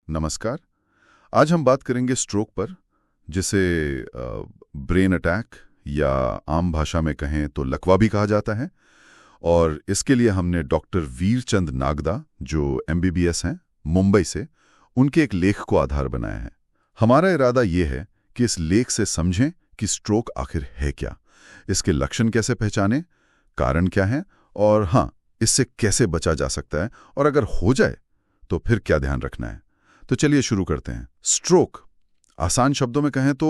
नमस्कार। आज हम बात करेंगे स्ट्रोक पर, जिसे ब्रेन अटैक या आम भाषा में कहें तो लकवा भी कहा जाता है। और इसके लिए हमने डॉक्टर वीरचंद नागदा, जो एमबीबीएस हैं मुंबई से, उनके एक लेख को आधार बनाया है। हमारा इरादा ये है कि इस लेख से समझें कि स्ट्रोक आखिर है क्या, इसके लक्षण कैसे पहचानें, कारण क्या है, और हाँ, इससे कैसे बचा जा सकता है, और अगर हो जाए तो फिर क्या ध्यान रखना है। तो चलिए शुरू करते हैं। स्ट्रोक, आसान शब्दों में कहें तो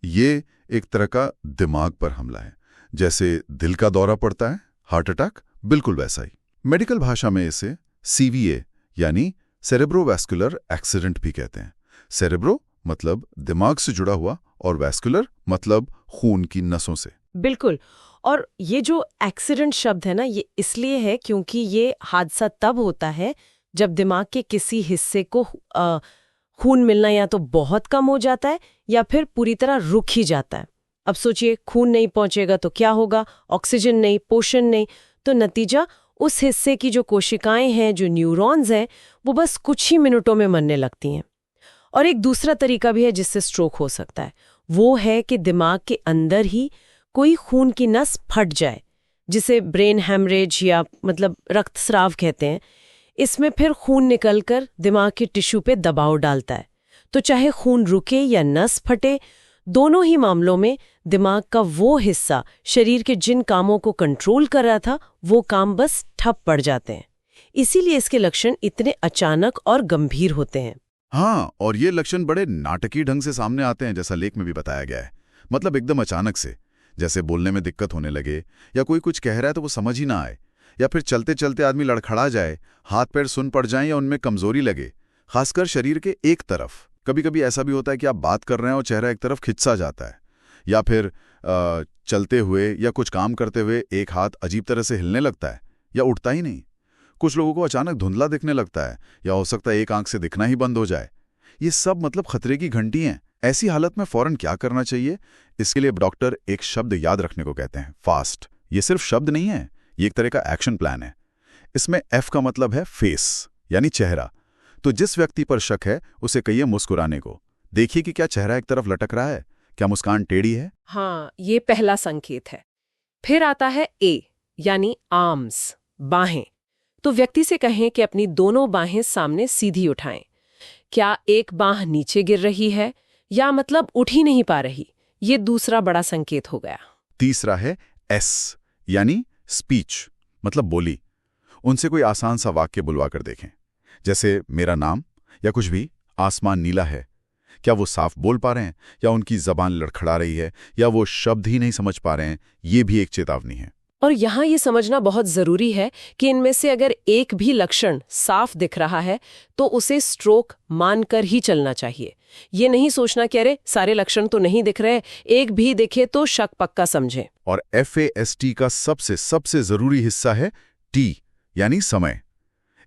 ये एक तरह का दिमाग पर हमला है। जैसे दिल का दौरा पड़ता है, हार्ट अटैक, बिल्कुल वैसा ही। मेडिकल भाषा में इसे सीवीए यानी सेरेब्रोवैस्कुलर एक्सीडेंट भी कहते हैं। सेरेब्रो मतलब दिमाग से जुड़ा हुआ, और वैस्कुलर मतलब खून की नसों से। बिल्कुल। और ये जो एक्सीडेंट शब्द है ना, ये इसलिए है क्योंकि ये हादसा तब होता है जब दिमाग के किसी हिस्से को खून मिलना या तो बहुत कम हो जाता है या फिर पूरी तरह रुक ही जाता है। अब सोचिए, खून नहीं पहुंचेगा तो क्या होगा? ऑक्सीजन नहीं, पोषण नहीं, तो नतीजा उस हिस्से की जो कोशिकाएं हैं, जो न्यूरॉन्स हैं, वो बस कुछ ही मिनटों में मरने लगती हैं। और एक दूसरा तरीका भी है जिससे स्ट्रोक हो सकता है, वो है कि दिमाग के अंदर ही कोई खून की नस फट जाए, जिसे ब्रेन हैमरेज या मतलब रक्तस्राव कहते हैं। इसमें फिर खून निकलकर दिमाग के टिश्यू पे दबाव डालता है। तो चाहे खून रुके या नस फटे, दोनों ही मामलों में दिमाग का वो हिस्सा शरीर के जिन कामों को कंट्रोल कर रहा था, वो काम बस ठप पड़ जाते हैं। इसीलिए इसके लक्षण इतने अचानक और गंभीर होते हैं। हाँ, और ये लक्षण बड़े नाटकीय ढंग से सामने आते हैं, जैसा लेख में भी बताया गया है। मतलब एकदम अचानक से, जैसे बोलने में दिक्कत होने लगे, या कोई कुछ कह रहा है तो वो समझ ही ना आए, या फिर चलते चलते आदमी लड़खड़ा जाए, हाथ पैर सुन पड़ जाएं या उनमें कमजोरी लगे, खासकर शरीर के एक तरफ। कभी कभी ऐसा भी होता है कि आप बात कर रहे हैं और चेहरा एक तरफ खिंचा जाता है, या फिर चलते हुए या कुछ काम करते हुए एक हाथ अजीब तरह से हिलने लगता है या उठता ही नहीं। कुछ लोगों को अचानक धुंधला दिखने लगता है, या हो सकता है एक आंख से दिखना ही बंद हो जाए। ये सब मतलब खतरे की घंटी हैं। ऐसी हालत में फौरन क्या करना चाहिए? इसके लिए डॉक्टर एक शब्द याद रखने को कहते हैं, फास्ट। ये सिर्फ शब्द नहीं है, ये एक तरह का एक्शन प्लान है। इसमें एफ का मतलब है फेस, यानी चेहरा। तो जिस व्यक्ति पर शक है उसे कहिए मुस्कुराने को। देखिए कि क्या चेहरा एक तरफ लटक रहा है, क्या मुस्कान टेढ़ी है। हाँ, ये पहला संकेत है। फिर आता है ए, यानी आर्म्स, बाहें। तो व्यक्ति से कहें कि अपनी दोनों बाहें सामने सीधी उठाएं। क्या एक बाह नीचे गिर रही है या मतलब उठ ही नहीं पा रही? ये दूसरा बड़ा संकेत हो गया। तीसरा है एस, यानी स्पीच, मतलब बोली। उनसे कोई आसान सा वाक्य बुलवा कर देखें, जैसे मेरा नाम, या कुछ भी, आसमान नीला है। क्या वो साफ बोल पा रहे हैं, या उनकी जबान लड़खड़ा रही है, या वो शब्द ही नहीं समझ पा रहे हैं? ये भी एक चेतावनी है। और यहाँ ये समझना बहुत जरूरी है कि इनमें से अगर एक भी लक्षण साफ दिख रहा है तो उसे स्ट्रोक मानकर ही चलना चाहिए। ये नहीं सोचना कि अरे सारे लक्षण तो नहीं दिख रहे, एक भी दिखे तो शक पक्का समझे। और FAST का सबसे जरूरी हिस्सा है टी, यानी समय।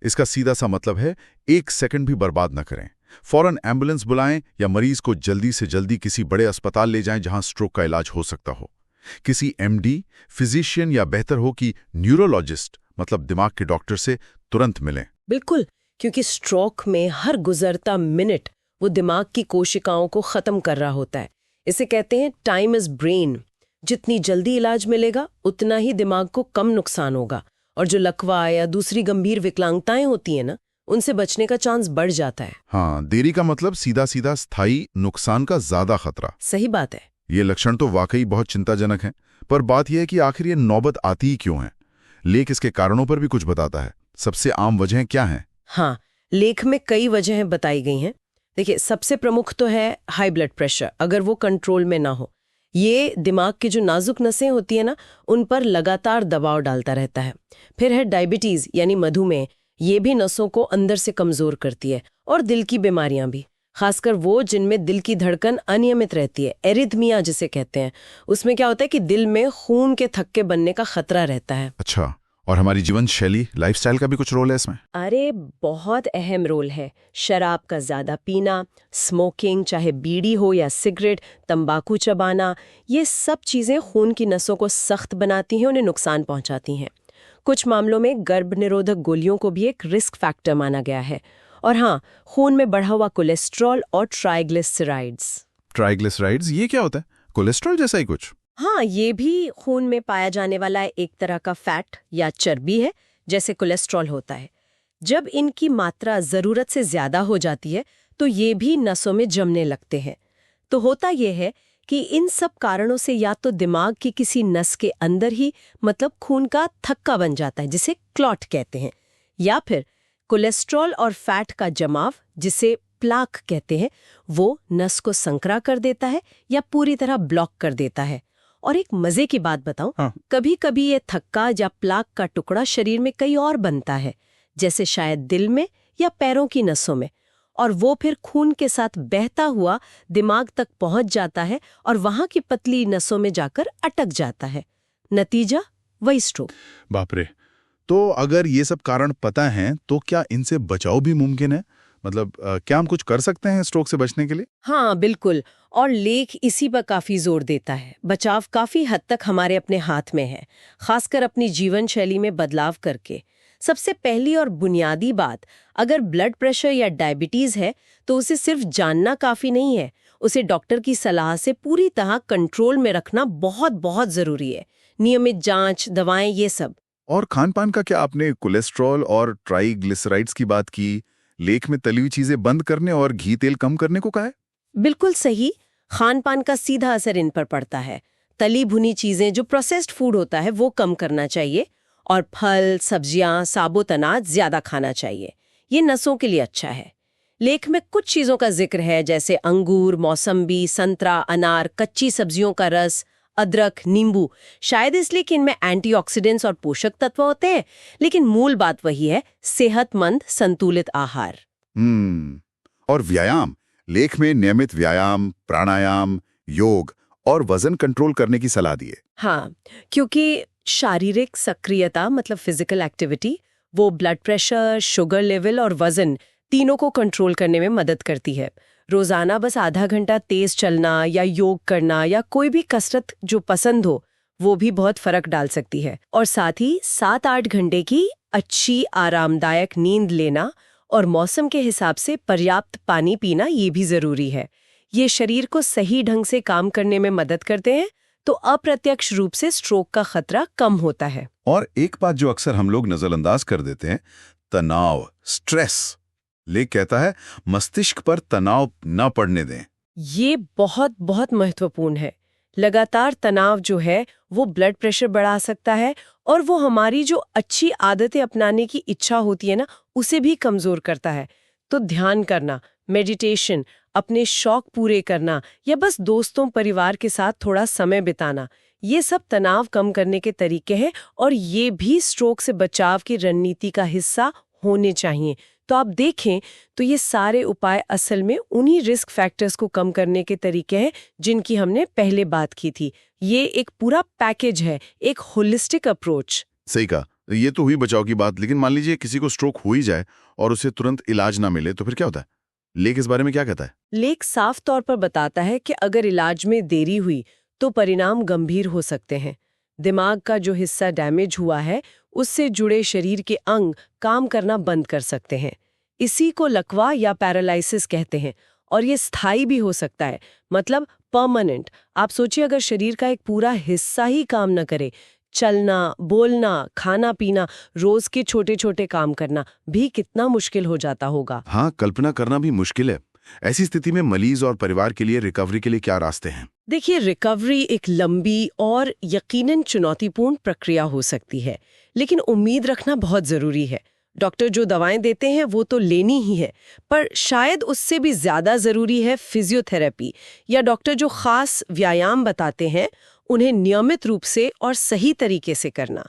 इसका सीधा सा मतलब है एक सेकंड भी बर्बाद न करें। फौरन एम्बुलेंस बुलाएं या मरीज को जल्दी से जल्दी किसी बड़े अस्पताल ले जाएं जहां स्ट्रोक का इलाज हो सकता हो। किसी MD, फिजिशियन, या बेहतर हो कि न्यूरोलॉजिस्ट, मतलब दिमाग के डॉक्टर से तुरंत मिलें। बिल्कुल, क्योंकि स्ट्रोक में हर गुजरता मिनट वो दिमाग की कोशिकाओं को खत्म कर रहा होता है। इसे कहते हैं टाइम इज ब्रेन। जितनी जल्दी इलाज मिलेगा उतना ही दिमाग को कम नुकसान होगा, और जो लकवा या दूसरी गंभीर विकलांगताएं होती हैं ना, उनसे बचने का चांस बढ़ जाता है। हाँ, देरी का मतलब सीधा सीधा स्थायी नुकसान का ज्यादा खतरा। सही बात है। ये लक्षण तो वाकई बहुत चिंताजनक हैं, पर बात यह है कि आखिर ये नौबत आती ही क्यों है। लेख इसके कारणों पर भी कुछ बताता है। सबसे आम वजहें क्या हैं? हाँ, लेख में कई वजहें बताई गई हैं। देखिए, सबसे प्रमुख तो है हाई ब्लड प्रेशर। अगर वो कंट्रोल में ना हो, ये दिमाग की जो नाजुक नसें होती है ना, उन पर लगातार दबाव डालता रहता है। फिर है डायबिटीज, यानी मधुमेह। ये भी नसों को अंदर से कमजोर करती है। और दिल की बीमारियां भी, खासकर वो जिनमें दिल की धड़कन अनियमित रहती है, एरिथमिया जिसे कहते हैं। उसमें क्या होता है कि दिल में खून के थक्के बनने का खतरा रहता है। अच्छा, और हमारी जीवन शैली, लाइफस्टाइल का भी कुछ रोल है इसमें? अरे बहुत अहम रोल है। शराब का ज्यादा पीना, स्मोकिंग, चाहे बीड़ी हो या सिगरेट, तंबाकू चबाना, ये सब चीजें खून की नसों को सख्त बनाती हैं, उन्हें नुकसान पहुंचाती हैं। कुछ मामलों में गर्भ निरोधक गोलियों को भी एक रिस्क फैक्टर माना गया है। और हाँ, खून में बढ़ा हुआ कोलेस्ट्रॉल और ट्राइग्लिसराइड्स। ट्राइग्लिसराइड्स, ये क्या होता है? कोलेस्ट्रॉल जैसा ही कुछ? हाँ, ये भी खून में पाया जाने वाला एक तरह का फैट या चर्बी है, जैसे कोलेस्ट्रॉल होता है। जब इनकी मात्रा जरूरत से ज्यादा हो जाती है तो ये भी नसों में जमने लगते हैं। तो होता ये है कि इन सब कारणों से या तो दिमाग की किसी नस के अंदर ही मतलब खून का थक्का बन जाता है, जिसे क्लॉट कहते हैं, या फिर कोलेस्ट्रॉल और फैट का जमाव, जिसे प्लाक कहते हैं, वो नस को संकरा कर देता है या पूरी तरह ब्लॉक कर देता है। और एक मजे की बात बताऊं, हाँ। कभी कभी ये थक्का या प्लाक का टुकड़ा शरीर में कहीं और बनता है, जैसे शायद दिल में या पैरों की नसों में, और वो फिर खून के साथ बहता हुआ दिमाग तक पहुंच जाता है और वहां की पतली नसों में जाकर अटक जाता है। नतीजा वही स्ट्रोक। बाप रे। तो अगर ये सब कारण पता है तो क्या इनसे बचाव भी मुमकिन है? मतलब क्या हम कुछ कर सकते हैं स्ट्रोक से बचने के लिए? हाँ, बिल्कुल। और लेख इसी पर काफी जोर देता है। बचाव काफी हद तक हमारे अपने हाथ में है, खासकर अपनी जीवन शैली में बदलाव करके। सबसे पहली और बुनियादी बात, अगर ब्लड प्रेशर या डायबिटीज है तो उसे सिर्फ जानना काफी नहीं है, उसे डॉक्टर की सलाह से पूरी तरह कंट्रोल में रखना बहुत बहुत जरूरी है। नियमित जांच, दवाएं, ये सब। और खान पान का क्या? आपने कोलेस्ट्रॉल और ट्राइग्लिसराइड्स की बात की, लेख में तली हुई चीजें बंद करने और घी तेल कम करने को कहा है। बिल्कुल सही। खान पान का सीधा असर इन पर पड़ता है। तली भुनी चीजें, जो प्रोसेस्ड फूड होता है, वो कम करना चाहिए, और फल, सब्जियां, साबुत अनाज ज्यादा खाना चाहिए। ये नसों के लिए अच्छा है। लेख में कुछ चीजों का जिक्र है, जैसे अंगूर, मौसम्बी, संतरा, अनार, कच्ची सब्जियों का रस, अदरक, नींबू, शायद इसलिए कि इनमें एंटीऑक्सीडेंट्स और पोषक तत्व होते हैं। लेकिन मूल बात वही है, सेहतमंद संतुलित आहार। और व्यायाम, लेख में नियमित व्यायाम, प्राणायाम, योग और वजन कंट्रोल करने की सलाह दी है। हाँ, क्योंकि शारीरिक सक्रियता मतलब फिजिकल एक्टिविटी, वो ब्लड प्रेशर, शुगर लेवल और वजन तीनों को कंट्रोल करने में मदद करती है। रोजाना बस आधा घंटा तेज चलना या योग करना या कोई भी कसरत जो पसंद हो, वो भी बहुत फर्क डाल सकती है। और साथ ही 7-8 घंटे की अच्छी आरामदायक नींद लेना और मौसम के हिसाब से पर्याप्त पानी पीना, ये भी जरूरी है। ये शरीर को सही ढंग से काम करने में मदद करते हैं, तो अप्रत्यक्ष रूप से स्ट्रोक का खतरा कम होता है। और एक बात जो अक्सर हम लोग नजरअंदाज कर देते हैं, तनाव, स्ट्रेस। लेख कहता है मस्तिष्क पर तनाव न पड़ने दें। ये बहुत बहुत महत्वपूर्ण है। लगातार तनाव जो है वो ब्लड प्रेशर बढ़ा सकता है, और वो हमारी जो अच्छी आदतें अपनाने की इच्छा होती है ना, उसे भी कमजोर करता है। तो ध्यान करना, मेडिटेशन, अपने शौक पूरे करना या बस दोस्तों परिवार के साथ थोड़ा समय बिताना, ये सब तनाव कम करने के तरीके हैं, और ये भी स्ट्रोक से बचाव की रणनीति का हिस्सा होने चाहिए। तो आप देखें तो ये सारे उपाय असल में उन्हीं रिस्क फैक्टर्स को कम करने के तरीके हैं जिनकी हमने पहले बात की थी। ये एक पूरा पैकेज है, एक होलिस्टिक अप्रोच। सही कहा। ये तो हुई बचाव की बात, लेकिन मान लीजिए किसी को स्ट्रोक हो ही जाए और उसे तुरंत इलाज ना मिले तो फिर क्या होता है? लेख इस बारे में क्या कहता है? लेख साफ तौर पर बताता है कि अगर इलाज में देरी हुई तो परिणाम गंभीर हो सकते हैं। दिमाग का जो हिस्सा डैमेज हुआ है, उससे जुड़े शरीर के अंग काम करना बंद कर सकते हैं। इसी को लकवा या पैरालिसिस कहते हैं, और ये स्थायी भी हो सकता है, मतलब परमानेंट। आप सोचिए, अगर शरीर का एक पूरा हिस्सा ही काम न करे, चलना, बोलना, खाना पीना, रोज के छोटे छोटे काम करना भी कितना मुश्किल हो जाता होगा। हाँ, कल्पना करना भी मुश्किल है। ऐसी स्थिति में मरीज और परिवार के लिए रिकवरी के लिए क्या रास्ते हैं? देखिए, रिकवरी एक लंबी और यकीनन चुनौतीपूर्ण प्रक्रिया हो सकती है, लेकिन उम्मीद रखना बहुत जरूरी है। डॉक्टर जो दवाएं देते हैं वो तो लेनी ही है, पर शायद उससे भी ज्यादा जरूरी है फिजियोथेरेपी, या डॉक्टर जो खास व्यायाम बताते हैं उन्हें नियमित रूप से और सही तरीके से करना।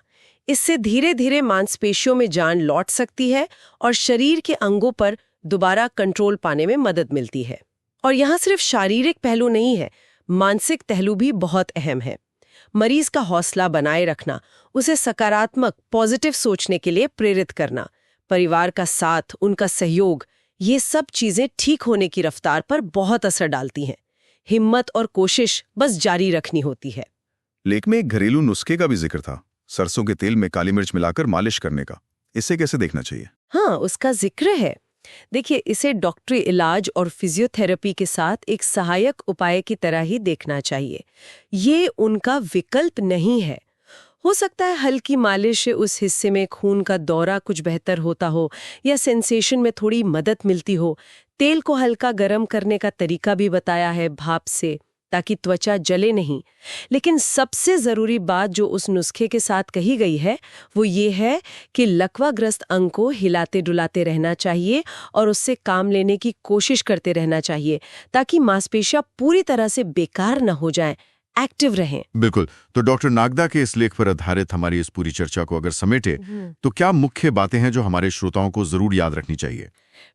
इससे धीरे धीरे मांसपेशियों में जान लौट सकती है और शरीर के अंगों पर दोबारा कंट्रोल पाने में मदद मिलती है। और यहाँ सिर्फ शारीरिक पहलू नहीं है, मानसिक पहलू भी बहुत अहम है। मरीज का हौसला बनाए रखना, उसे सकारात्मक पॉजिटिव सोचने के लिए प्रेरित करना, परिवार का साथ, उनका सहयोग, ये सब चीजें ठीक होने की रफ्तार पर बहुत असर डालती हैं। हिम्मत और कोशिश बस जारी रखनी होती है। लेख में एक घरेलू नुस्खे का भी जिक्र था, सरसों के तेल में काली मिर्च मिलाकर मालिश करने का। इसे कैसे देखना चाहिए? हाँ, उसका जिक्र है। देखिए, इसे डॉक्टरी इलाज और फिजियोथेरेपी के साथ एक सहायक उपाय की तरह ही देखना चाहिए। ये उनका विकल्प नहीं है। हो सकता है हल्की मालिश से उस हिस्से में खून का दौरा कुछ बेहतर होता हो या सेंसेशन में थोड़ी मदद मिलती हो। तेल को हल्का गर्म करने का तरीका भी बताया है, भाप से, ताकि त्वचा जले नहीं। लेकिन सबसे जरूरी बात जो उस नुस्खे के साथ कही गई है वो ये है कि लकवाग्रस्त अंग को हिलाते डुलाते रहना चाहिए और उससे काम लेने की कोशिश करते रहना चाहिए, ताकि मांसपेशियां पूरी तरह से बेकार न हो जाएं, एक्टिव रहें। बिल्कुल। तो डॉक्टर नागदा के इस लेख पर आधारित हमारी इस पूरी चर्चा को अगर समेटे तो क्या मुख्य बातें हैं जो हमारे श्रोताओं को जरूर याद रखनी चाहिए?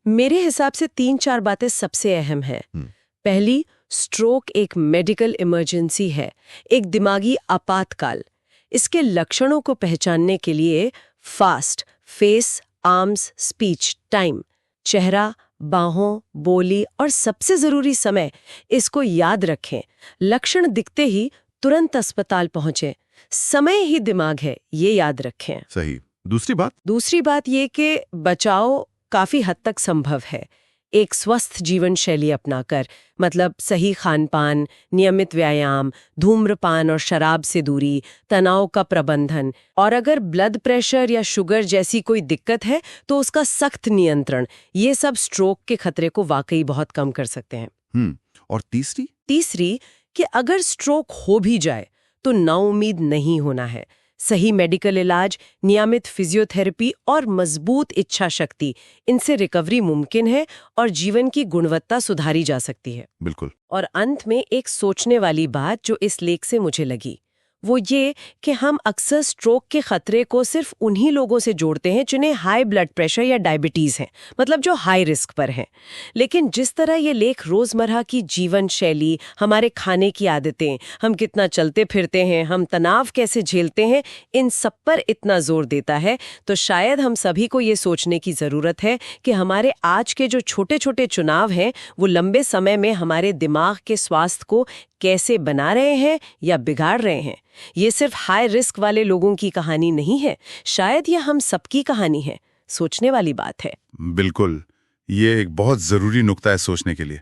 मेरे हिसाब से 3-4 बातें सबसे अहम है। पहली, स्ट्रोक एक मेडिकल इमरजेंसी है, एक दिमागी आपातकाल। इसके लक्षणों को पहचानने के लिए fast face, arms, speech time, चेहरा, बाहों, बोली और सबसे जरूरी समय, इसको याद रखें। लक्षण दिखते ही तुरंत अस्पताल पहुंचे। समय ही दिमाग है, ये याद रखें। सही। दूसरी बात ये कि बचाव काफी हद तक संभव है, एक स्वस्थ जीवन शैली अपनाकर, मतलब सही खान-पान, नियमित व्यायाम, धूम्रपान और शराब से दूरी, तनाव का प्रबंधन, और अगर ब्लड प्रेशर या शुगर जैसी कोई दिक्कत है तो उसका सख्त नियंत्रण। ये सब स्ट्रोक के खतरे को वाकई बहुत कम कर सकते हैं। और तीसरी कि अगर स्ट्रोक हो भी जाए तो नाउम्मीद नहीं होना है। सही मेडिकल इलाज, नियमित फिजियोथेरेपी और मजबूत इच्छा शक्ति, इनसे रिकवरी मुमकिन है और जीवन की गुणवत्ता सुधारी जा सकती है। बिल्कुल। और अंत में एक सोचने वाली बात जो इस लेख से मुझे लगी, वो ये कि हम अक्सर स्ट्रोक के खतरे को सिर्फ उन्हीं लोगों से जोड़ते हैं जिन्हें हाई ब्लड प्रेशर या डायबिटीज है, मतलब जो हाई रिस्क पर हैं। लेकिन जिस तरह ये लेख रोजमर्रा की जीवन शैली, हमारे खाने की आदतें, हम कितना चलते फिरते हैं, हम तनाव कैसे झेलते हैं, इन सब पर इतना जोर देता है, तो शायद हम सभी को ये सोचने की जरूरत है कि हमारे आज के जो छोटे छोटे चुनाव हैं वो लंबे समय में हमारे दिमाग के स्वास्थ्य को कैसे बना रहे हैं या बिगाड़ रहे हैं। ये सिर्फ हाई रिस्क वाले लोगों की कहानी नहीं है, शायद ये हम सबकी कहानी है। सोचने वाली बात है। बिल्कुल, ये एक बहुत जरूरी नुक्ता है सोचने के लिए।